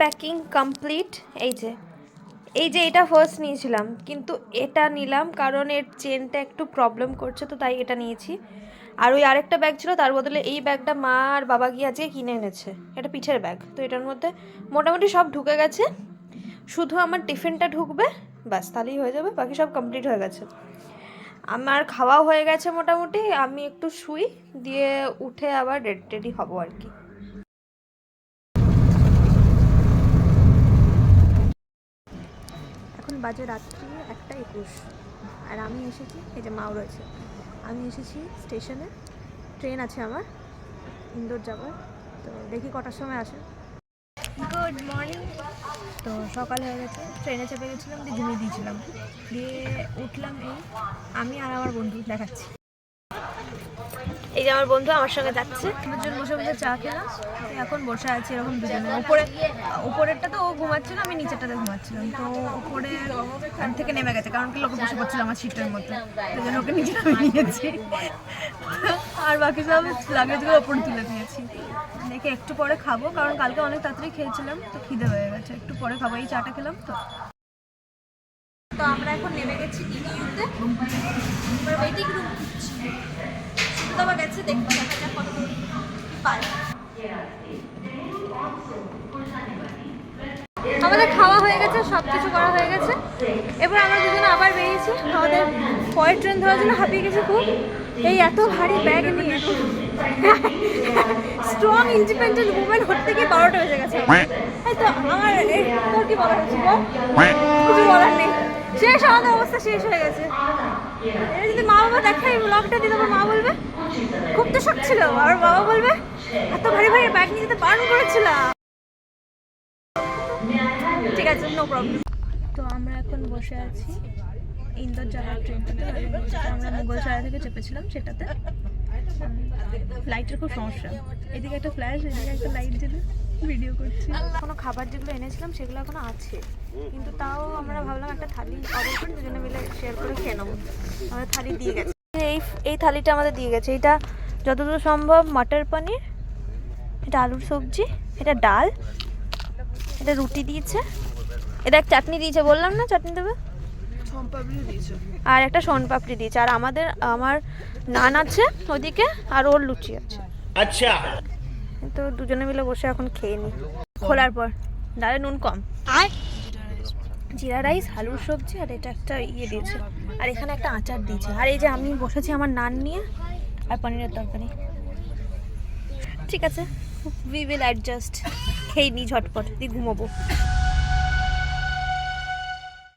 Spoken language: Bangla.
Packing complete. এই যে এটা ফার্স্ট নিয়েছিলাম, কিন্তু এটা নিলাম কারণ এর চেনটা একটু প্রবলেম করছে, তো তাই এটা নিয়েছি। আর ওই আরেকটা ব্যাগ ছিল, তার বদলে এই ব্যাগটা মা আর বাবা গিয়ে আজকে কিনে এনেছে। এটা পিঠের ব্যাগ, তো এটার মধ্যে মোটামুটি সব ঢুকে গেছে, শুধু আমার টিফিনটা ঢুকবে, ব্যাস তাহলেই হয়ে যাবে, বাকি সব কমপ্লিট হয়ে গেছে। আমার খাওয়াও হয়ে গেছে মোটামুটি, আমি একটু শুই, দিয়ে উঠে আবার রেডি হবো আর কি। এখন বাজে রাত্রি 1:21, আর আমি এসেছি, এই যে মাও রয়েছে, আমি এসেছি স্টেশনে। ট্রেন আছে আমার ইন্দোর যাবার, তো দেখি কটার সময় আসে। Good morning. তো সকাল হয়ে গেছে, ট্রেনে চেপে গেছিলাম, দিয়ে ঘুমিয়ে দিয়েছিলাম, দিয়ে উঠলাম আমি আর আমার বন্ধু দেখাচ্ছি। এই যে আমার বন্ধু আমার সঙ্গে যাচ্ছে, দুজন বসে বসে চা খেলাম, এখন বসে আছি এরকম দুজনে। উপরেরটা তো ও ঘুমাচ্ছিল, আমি নিচেরটাতে ঘুমাচ্ছিলাম, তো উপরে থেকে নেমে গেছে, কারণ কি লোকে বসে পড়ছিল আমার সিটের মধ্যে, সেই জন্য ওকে নিচে নামিয়ে নিয়েছি, আর বাকি সব লাগেজগুলো ওপরে তুলে দিয়েছি। দেখে একটু পরে খাবো, কারণ কালকে অনেক তাড়াতাড়ি খেয়েছিলাম, তো খিদে হয়ে গেছে, একটু পরে খাবো। এই চাটা খেলাম তো। তো আমরা এখন নেমে গেছি ইউতে, ওয়েটিং রুম বাবা গেছে, দেখতে দেখা যাক কত দূর পায়। আমাদের খাওয়া হয়ে গেছে, সব কিছু করা হয়ে গেছে, এবার আমরা দুজনে আবার বেরিয়েছি আমাদের পরের ট্রেন ধরার জন্য। হাঁপিয়ে গেছে খুব, এই এত ভারী ব্যাগ নিয়ে। স্ট্রং ইন্ডিপেন্ডেন্ট উমেন হতে গিয়ে 12টা বেজে গেছে। এই তো আমার তোর কি বলার হচ্ছে, কিছু বলার নেই, শেষ, আমাদের অবস্থা শেষ হয়ে গেছে। এটা যদি মা বাবা দেখে এই ব্লগটা দিয়ে, তারপর মা বলবে খুব তো শখ ছিল, আর বাবা বলবে এত ভারী ভারী ব্যাগ নিয়ে যেতে বারণ করেছিলাম। ঠিক আছে, নো প্রবলেম। তো আমরা এখন বসে আছি ইন্দোর যাওয়ার ট্রেনটাতে, আমরা মুঘলসরাই থেকে চেপেছিলাম সেটাতে। লাইটের খুব সমস্যা, এদিকে একটা ফ্ল্যাশ, এদিকে একটা লাইট জ্বলে ভিডিও করছি। কোনো খাবার যেগুলো এনেছিলাম সেগুলো এখনো আছে, কিন্তু তাও আমরা ভাবলাম একটা থালি অর্ডার করে দুজনে মিলে শেয়ার করে খেয়ে নেবো। আমাদের থালি দিয়ে গেছে, এই থালিটা আমাদের দিয়ে গেছে। এটা যতদূর সম্ভব মটর পনির, এটা আলুর সবজি, এটা ডাল, এটা রুটি দিয়েছে, এটা এক চাটনি দিয়েছে, বললাম না চাটনি দেবে, আর একটা সোনপাপড়ি দিয়েছে, আর আমার নান আছে ওদিকে, আর ওর লুচি আছে। আচ্ছা, তো দুজনে মিলে বসে এখন খেয়ে নিই। খোলার পর ডালে নুন কম, জিরা রাইস, আলুর সবজি, আর এটা একটা দিয়েছে, আর এখানে একটা আচার দিয়েছে। আর এই যে আমি বসেছি আমার নান নিয়ে, আর পনিরের তরকারি। ঠিক আছে, উই উইল অ্যাডজাস্ট, খেয়ে নিই ঝটপট, দিয়ে ঘুমোবো।